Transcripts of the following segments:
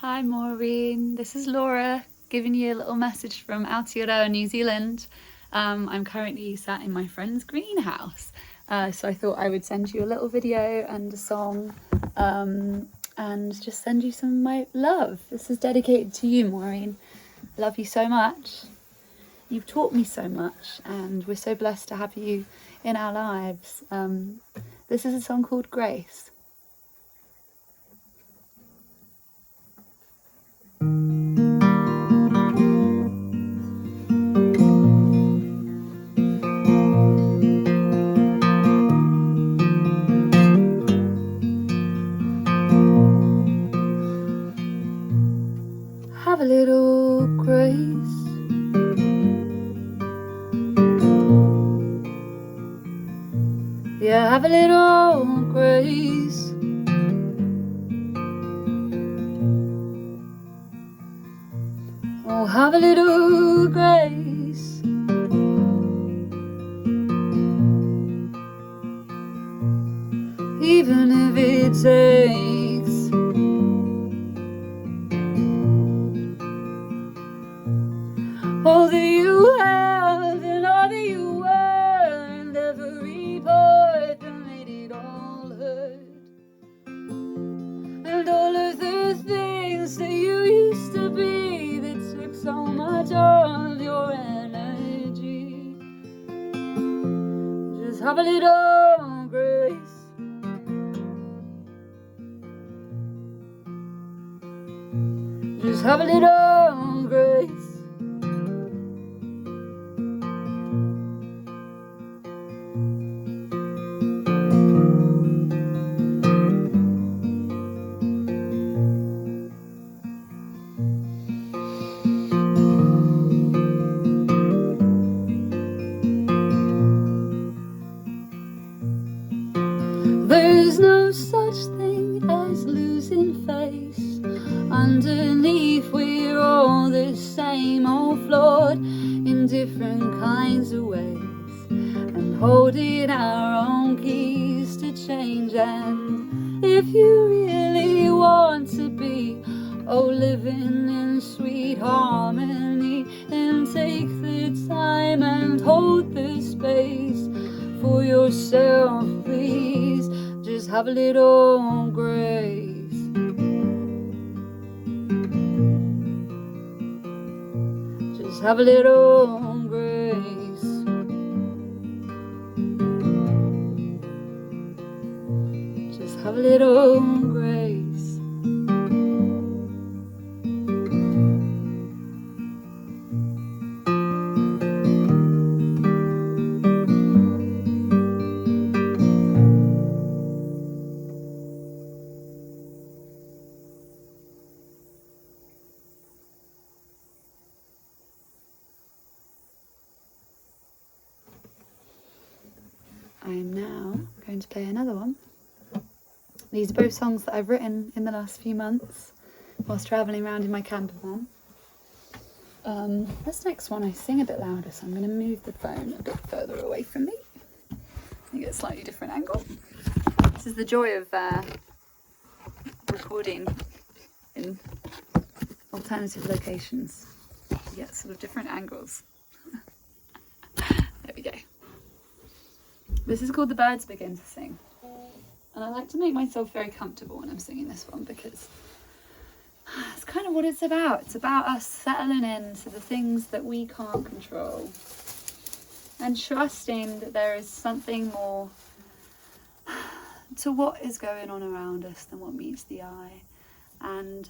Hi Maureen, this is Laura giving you a little message from Aotearoa, New Zealand. I'm currently sat in my friend's greenhouse, so I thought I would send you a little video and a song and just send you some of my love. This is dedicated to you, Maureen. I love you so much. You've taught me so much and we're so blessed to have you in our lives. This is a song called Grace. Have a little grace. Yeah, have a little grace. Oh, have a little grace. Even if it takes all that you have and all that you were, and every part that made it all hurt, and all of the things that you used to be that took so much of your energy. Just have a little grace. Just have a little grace. There's no such thing as losing face. Underneath we're all the same, all flawed in different kinds of ways, and holding our own keys to change. And if you really want to be, living in sweet harmony, then take the time and hold the space for yourself, please. Just have a little grace. Just have a little grace. Just have a little grace. I am now going to play another one. These are both songs that I've written in the last few months whilst travelling around in my camper van. This next one I sing a bit louder, so I'm going to move the phone a bit further away from me. You get a slightly different angle. This is the joy of recording in alternative locations. You get sort of different angles. There we go. This is called The Birds Begin to Sing. And I like to make myself very comfortable when I'm singing this one, because it's kind of what it's about. It's about us settling into the things that we can't control and trusting that there is something more to what is going on around us than what meets the eye. And,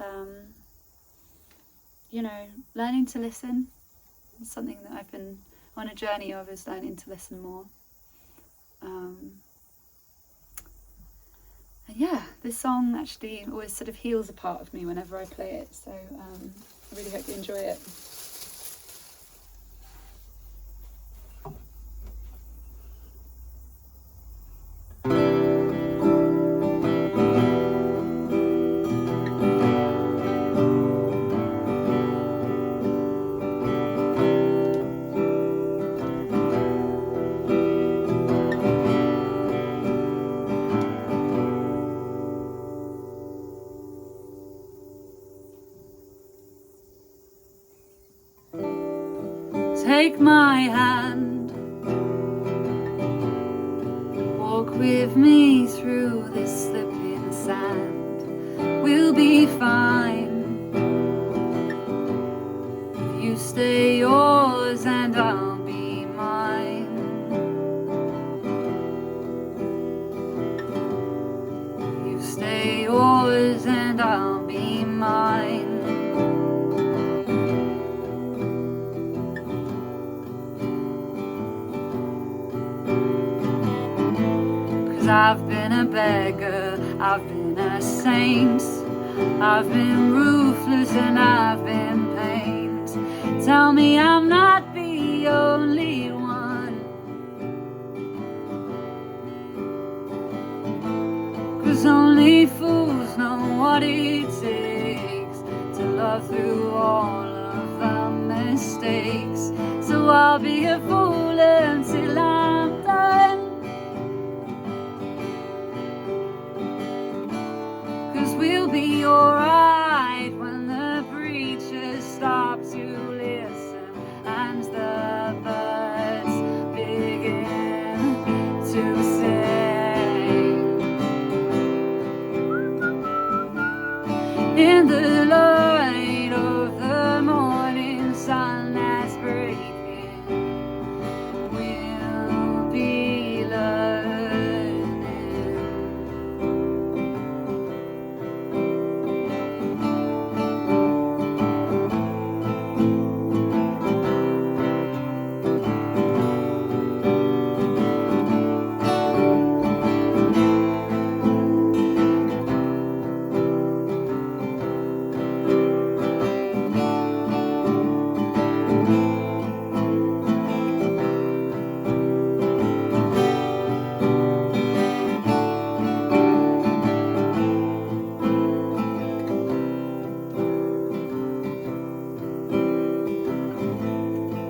learning to listen is something that I've been on a journey of, is learning to listen more. And yeah, this song actually always sort of heals a part of me whenever I play it, so I really hope you enjoy it. take my hand, walk with me through this slipping sand. We'll be fine if you stay yours and I'll be mine. You stay yours and I'll be mine. 'Cause I've been a beggar, I've been a saint, I've been ruthless and I've been pained. Tell me I'm not the only one, 'cause only fools know what it takes to love through all of the mistakes. So I'll be a fool until I'm done, 'cause we'll be alright when the preachers stop to listen and the birds begin to sing. In the light of the morning sun that's breaking, we'll be learning.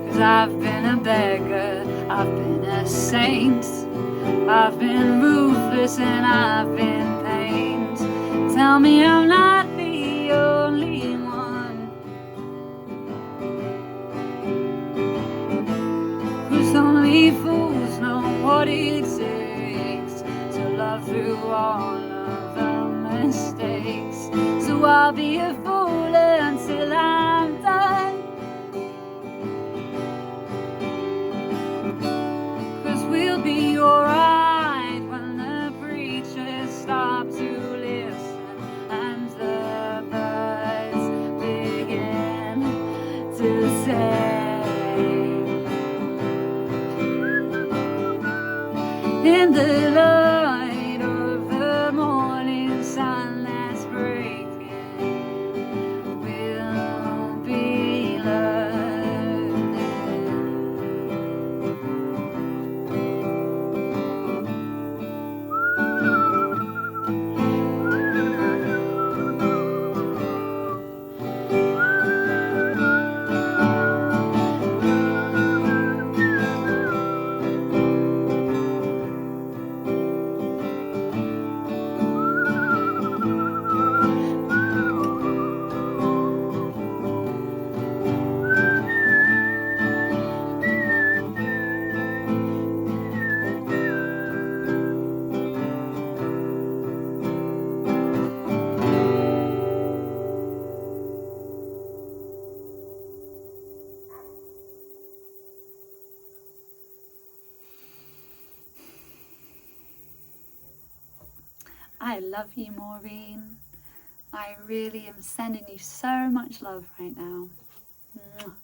'Cause I've been a beggar, I've been a saint, I've been ruthless and I've been pained. Tell me I'm not the only one, 'cause only fools know what it takes to love through all of the mistakes. So I'll be a fool until I'm done, 'cause we'll be alright when the preachers stop to listen and the birds begin to sing. In the light of the morning sun that's breaking, we'll be learning. I love you, Maureen. I really am sending you so much love right now. Mwah.